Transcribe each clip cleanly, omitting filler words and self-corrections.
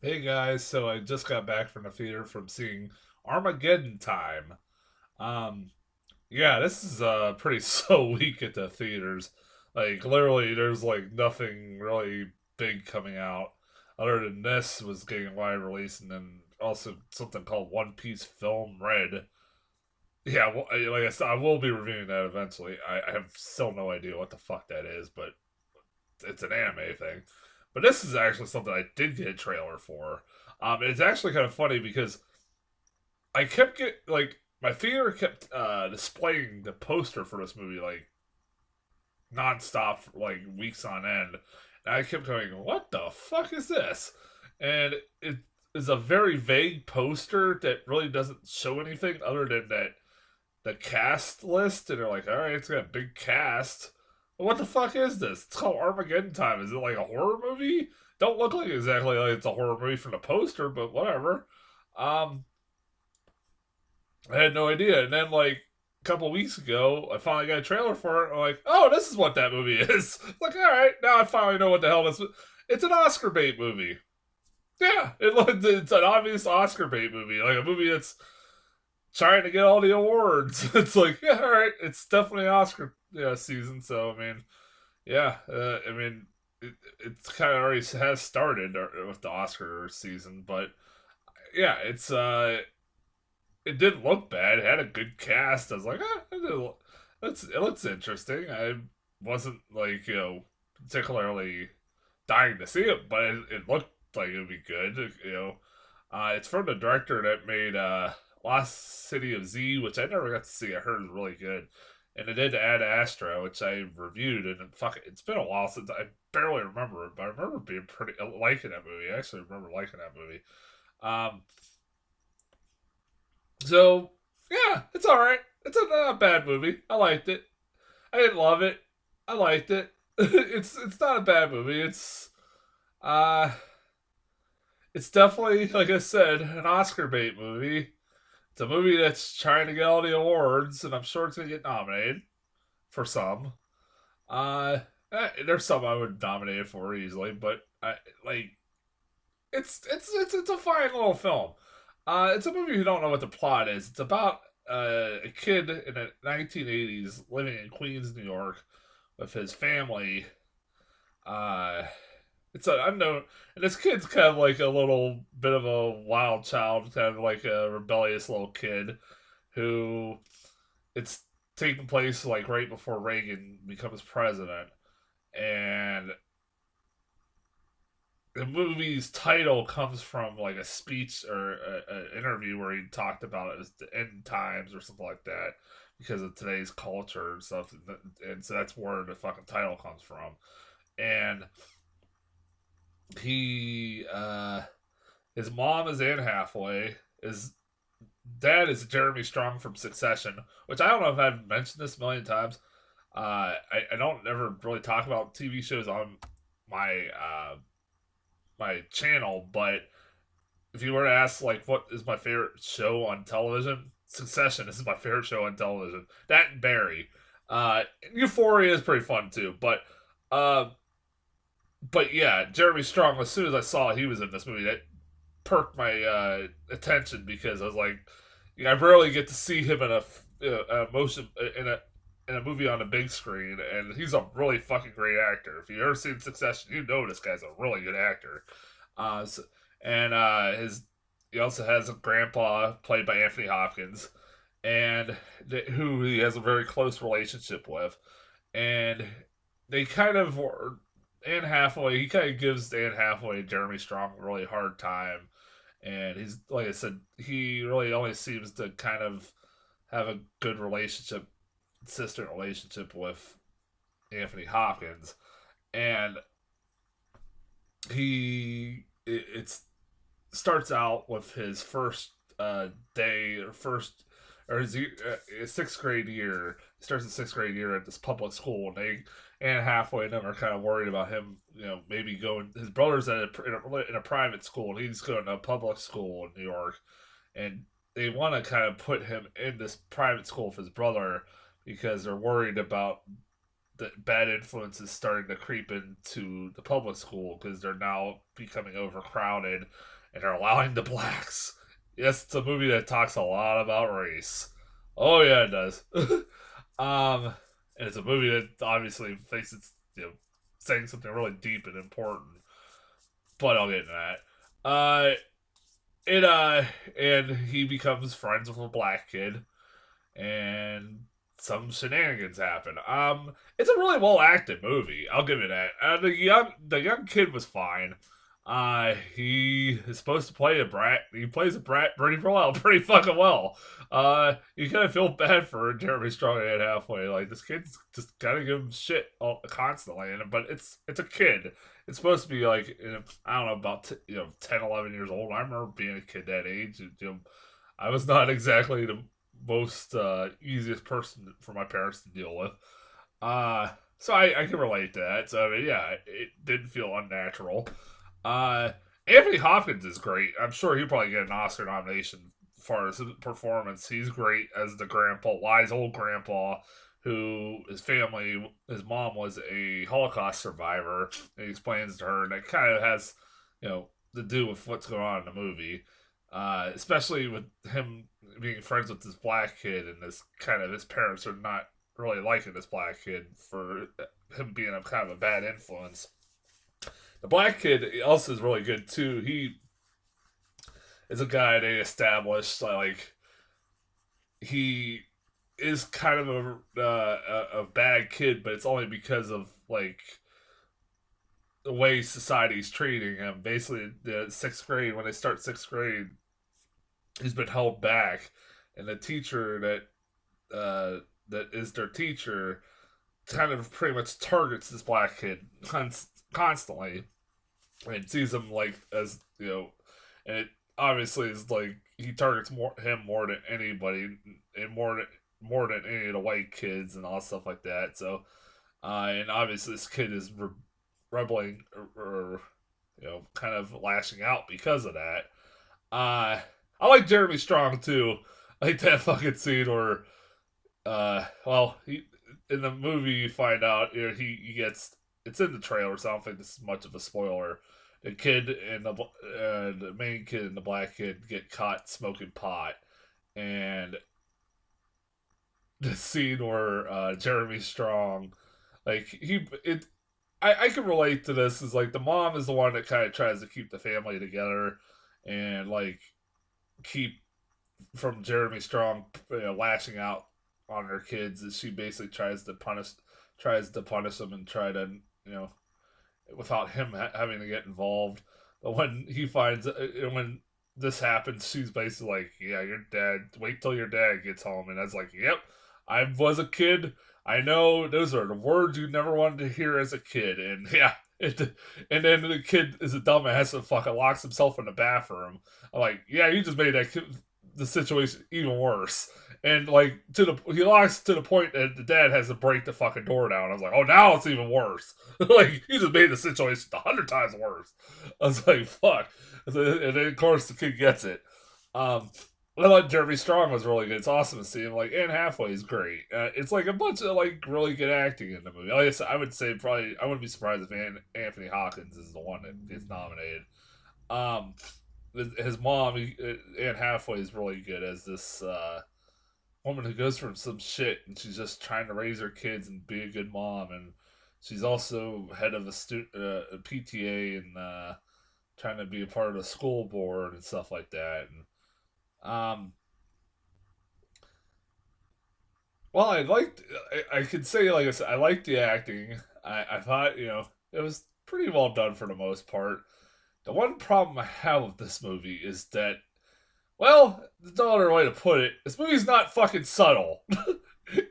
Hey guys, so I just got back from the theater from seeing Armageddon Time. Um, yeah, this is a pretty slow week at the theaters. Like literally, there's like nothing really big coming out other than this was getting wide release, and then also something called One Piece Film Red. Yeah, well, like I said, I will be reviewing that eventually. I have still no idea what the fuck that is, but it's an anime thing. But this is actually something I did get a trailer for. It's actually kind of funny because I kept my theater kept displaying the poster for this movie like nonstop for like weeks on end, and I kept going, "What the fuck is this?" And it is a very vague poster that really doesn't show anything other than that the cast list, and they're like, "All right, it's got a big cast." What the fuck is this? It's called Armageddon Time. Is it like a horror movie? Don't look like exactly like it's a horror movie from the poster, but whatever. Um, I had no idea. And then like a couple weeks ago, I finally got a trailer for it. I'm like, oh, this is what that movie is. Like, all right, now I finally know what the hell this. It's an Oscar bait movie. Yeah, it's an obvious Oscar bait movie, like a movie that's trying to get all the awards. It's like, yeah, all right, it's definitely Oscar season. So I mean, yeah, it's kind of already has started with the Oscar season, but yeah, it didn't look bad. It had a good cast. I was like, it looks interesting. I wasn't like particularly dying to see it, but it looked like it would be good. It's from the director that made Lost City of Z, which I never got to see. I heard is really good, and it did Ad Astra, which I reviewed, and it's been a while since I barely remember it, but I remember being pretty liking that movie. I actually remember liking that movie. Um, so yeah, it's all right. It's a not a bad movie. I liked it. I didn't love it. I liked it. It's not a bad movie. Uh it's definitely, like I said, an Oscar bait movie. It's a movie that's trying to get all the awards, and I'm sure it's gonna get nominated for some. Uh, there's some I would nominate it for easily, but I like it's a fine little film. It's a movie you don't know what the plot is. It's about a kid in the 1980s living in Queens, New York, with his family. Uh, it's an unknown, and this kid's kind of like a little bit of a wild child, kind of like a rebellious little kid who it's taking place like right before Reagan becomes president, and the movie's title comes from like a speech or an interview where he talked about it as the end times or something like that because of today's culture and stuff, and so that's where the fucking title comes from. And he his mom is Anne Hathaway. His dad is Jeremy Strong from Succession, which I don't know if I've mentioned this a million times. I don't ever really talk about TV shows on my my channel, but if you were to ask like what is my favorite show on television, Succession is my favorite show on television. That and Barry. Euphoria is pretty fun too, uh, but yeah, Jeremy Strong. As soon as I saw he was in this movie, that perked my attention because I was like, I rarely get to see him in a motion in a movie on a big screen, and he's a really fucking great actor. If you've ever seen Succession, you know this guy's a really good actor. So, and his he also has a grandpa played by Anthony Hopkins, and who he has a very close relationship with, and they kind of Anne Hathaway. He kind of gives Anne Hathaway Jeremy Strong a really hard time, and he's like I said, he really only seems to kind of have a good relationship, consistent relationship with Anthony Hopkins, and it starts out with his first day or first or his sixth grade year. He starts his sixth grade year at this public school, and they and halfway them are kind of worried about him. Maybe going. His brother's in a private school, and he's going to a public school in New York, and they want to kind of put him in this private school with his brother because they're worried about the bad influence is starting to creep into the public school because they're now becoming overcrowded and are allowing the blacks. Yes, it's a movie that talks a lot about race. Oh yeah, it does. And it's a movie that obviously thinks it's saying something really deep and important. But I'll get into that. It and he becomes friends with a black kid, and some shenanigans happen. It's a really well acted movie. I'll give it that. The young kid was fine. He is supposed to play a brat. He plays a brat pretty fucking well. You kind of feel bad for Jeremy Strong at halfway. Like this kid's just gotta give him shit constantly, but it's a kid. It's supposed to be like I don't know about 10, 11 years old. I remember being a kid that age. I was not exactly the most easiest person for my parents to deal with. So I can relate to that. So I mean, yeah, it didn't feel unnatural. Uh, Anthony Hopkins is great. I'm sure he'll probably get an Oscar nomination as far as his performance. He's great as the grandpa, wise old grandpa, who his mom was a Holocaust survivor. And he explains to her, and it kind of has, to do with what's going on in the movie. Especially with him being friends with this black kid, and his parents are not really liking this black kid for him being a kind of a bad influence. The black kid also is really good too. He is a guy they established like he is kind of a bad kid, but it's only because of like the way society's treating him. Basically, the sixth grade when they start sixth grade, he's been held back, and the teacher that is their teacher kind of pretty much targets this black kid constantly and sees him like as and it obviously is like he targets him more than anybody and more than any of the white kids and all stuff like that. So and obviously this kid is rebelling or kind of lashing out because of that. I like Jeremy Strong too. I like that fucking scene where he in the movie you find out he gets it's in the trailer, so I don't think this is much of a spoiler. The kid and the main kid and the black kid get caught smoking pot, and the scene where Jeremy Strong, like I can relate to this. Is like the mom is the one that kind of tries to keep the family together, and like keep from Jeremy Strong lashing out on her kids. As she basically tries to punish them and try to without him having to get involved. But when he finds when this happens, she's basically like, "Yeah, your dad. Wait till your dad gets home." And I was like, "Yep, I was a kid. I know those are the words you never wanted to hear as a kid." And yeah, and then the kid is a dumbass and fucking locks himself in the bathroom. I'm like, "Yeah, you just made the situation even worse." And like he locks to the point that the dad has to break the fucking door down. I was like, "Oh, now it's even worse." Like he just made the situation 100 times worse. I was like, "Fuck!" And then of course the kid gets it. I thought Jeremy Strong was really good. It's awesome to see him. Like Anne Hathaway is great. It's like a bunch of like really good acting in the movie. Like I said, I would say probably I wouldn't be surprised if Anthony Hopkins is the one that gets nominated. Um, his mom, Anne Hathaway, is really good as this woman who goes from some shit and she's just trying to raise her kids and be a good mom, and she's also head of a PTA and trying to be a part of the school board and stuff like that. And well, I could say like I said, I liked the acting. I thought it was pretty well done for the most part. The one problem I have with this movie is that, well, there's no other way to put it. This movie's not fucking subtle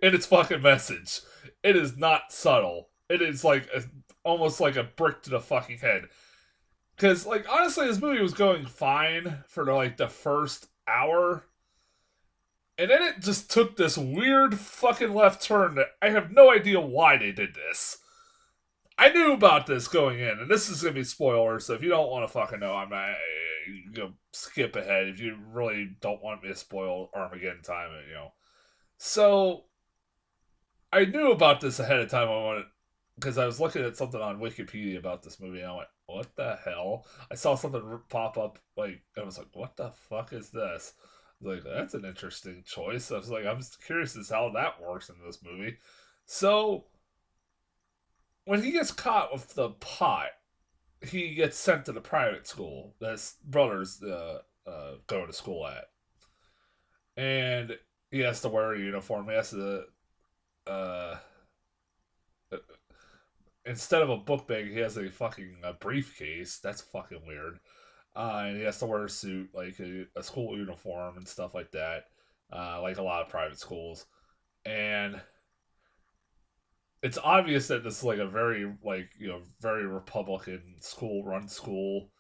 in its fucking message. It is not subtle. It is like almost like a brick to the fucking head. Because, like, honestly, this movie was going fine for the first hour. And then it just took this weird fucking left turn that I have no idea why they did this. I knew about this going in, and this is gonna be spoilers. So if you don't want to fucking know, I'm not. You go skip ahead if you really don't want me to spoil Armageddon time. So I knew about this ahead of time. I wanted because I was looking at something on Wikipedia about this movie, and I went, "What the hell?" I saw something pop up, like I was like, "What the fuck is this?" I was like, "That's an interesting choice." I was like, "I'm just curious as how that works in this movie." So when he gets caught with the pot, he gets sent to the private school that his brother's going to school at, and he has to wear a uniform. He has to uh, instead of a book bag, he has a fucking briefcase. That's fucking weird. And he has to wear a suit, like a school uniform and stuff like that, like a lot of private schools. And it's obvious that this is like a very very Republican school run school,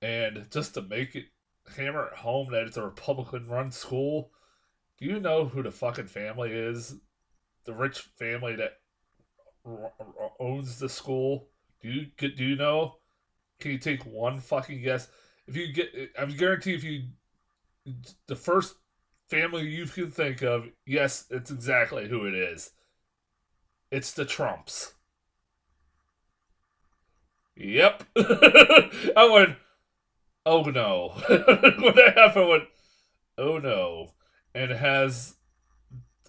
and just to make it hammer it home that it's a Republican run school. Do you know who the fucking family is? The rich family that owns the school. Do you know? Can you take one fucking guess? If you get, I guarantee if you the first family you can think of, yes, it's exactly who it is. It's the Trumps. Yep. I went, oh no. When that happened, I went, oh no. And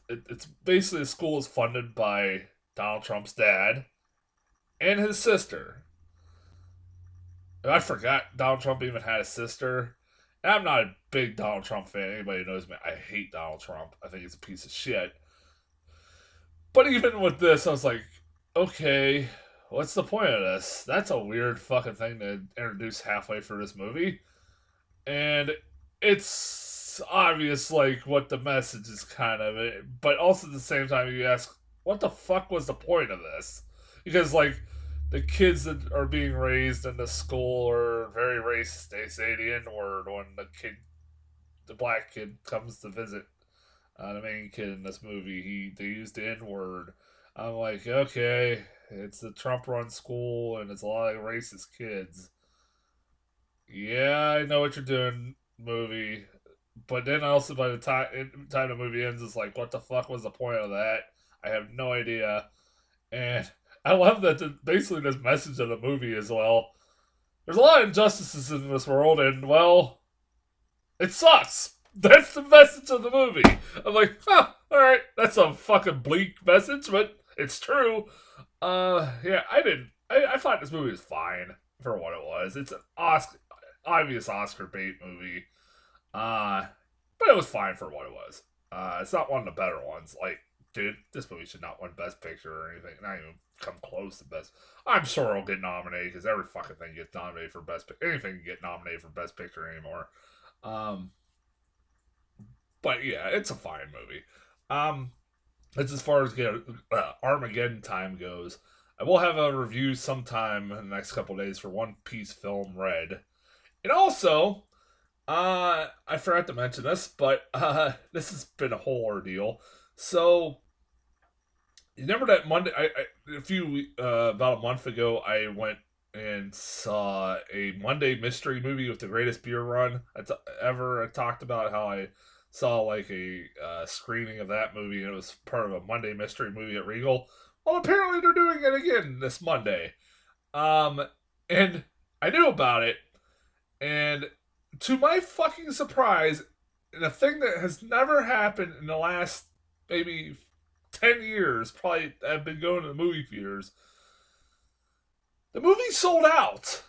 it's basically the school is funded by Donald Trump's dad and his sister. And I forgot Donald Trump even had a sister. And I'm not a big Donald Trump fan. Anybody who knows me, I hate Donald Trump. I think he's a piece of shit. But even with this, I was like, okay, what's the point of this? That's a weird fucking thing to introduce halfway through this movie. And it's obvious, like, what the message is kind of. But also at the same time, you ask, what the fuck was the point of this? Because, like, the kids that are being raised in the school are very racist. They say the N word when the black kid comes to visit the main kid in this movie. They use the N word. I'm like, okay, it's the Trump run school and it's a lot of racist kids. Yeah, I know what you're doing, movie. But then also by the time the movie ends, it's like, what the fuck was the point of that? I have no idea. And I love that basically this message of the movie is, well, there's a lot of injustices in this world, and, well, it sucks. That's the message of the movie. I'm like, huh, alright, that's a fucking bleak message, but it's true. Yeah, I thought this movie was fine for what it was. It's an obvious Oscar bait movie. Uh, but it was fine for what it was. It's not one of the better ones. Like, dude, this movie should not win Best Picture or anything. Not even come close to Best. I'm sure it'll get nominated because every fucking thing gets nominated for Best Picture. Anything can get nominated for Best Picture anymore. Um, but yeah, it's a fine movie. That's as far as Armageddon time goes. I will have a review sometime in the next couple days for One Piece Film Red. And also, I forgot to mention this, but this has been a whole ordeal. So, you remember that Monday? About a month ago, I went and saw a Monday mystery movie with the greatest beer run ever. I talked about how I saw like a screening of that movie, and it was part of a Monday mystery movie at Regal. Well, apparently they're doing it again this Monday. Um, and I knew about it, and to my fucking surprise, and a thing that has never happened in the last maybe 10 years, probably I've been going to the movie theaters, the movie sold out.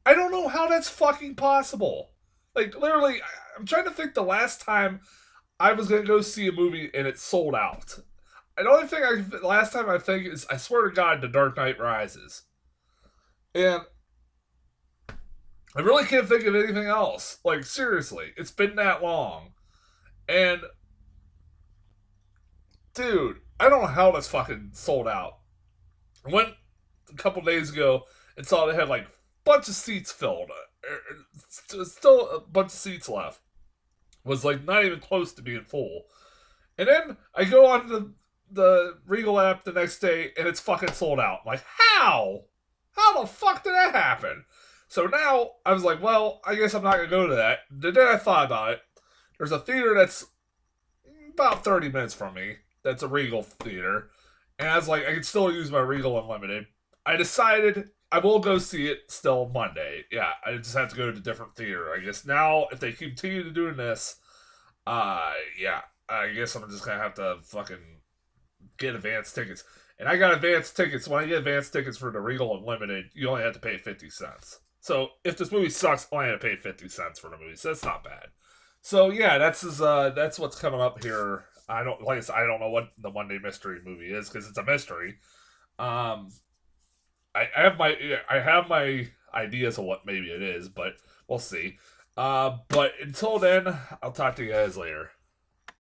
I don't know how that's fucking possible. Like, literally, I'm trying to think the last time I was going to go see a movie and it sold out. And the only thing last time I think is, I swear to God, The Dark Knight Rises. And I really can't think of anything else. Like, seriously, it's been that long. And, dude, I don't know how this fucking sold out. I went a couple days ago and saw they had like a bunch of seats filled. Still a bunch of seats left. Was like not even close to being full. And then I go on the Regal app the next day and it's fucking sold out. I'm like, how? How the fuck did that happen? So now I was like, well, I guess I'm not gonna go to that. Then I thought about it. There's a theater that's about 30 minutes from me. that's a Regal theater, and I was like, I can still use my Regal Unlimited. I decided I will go see it still Monday. Yeah, I just have to go to a different theater. I guess now if they continue to doing this, yeah, I guess I'm just gonna have to fucking get advance tickets. And I got advance tickets. When I get advance tickets for the Regal Unlimited, you only have to pay 50 cents. So if this movie sucks, I only have to pay 50 cents for the movie. So that's not bad. So yeah, that's what's coming up here. I don't like I said, I don't know what the Monday Mystery movie is because it's a mystery. Um, I have my ideas of what maybe it is, but we'll see. But until then, I'll talk to you guys later.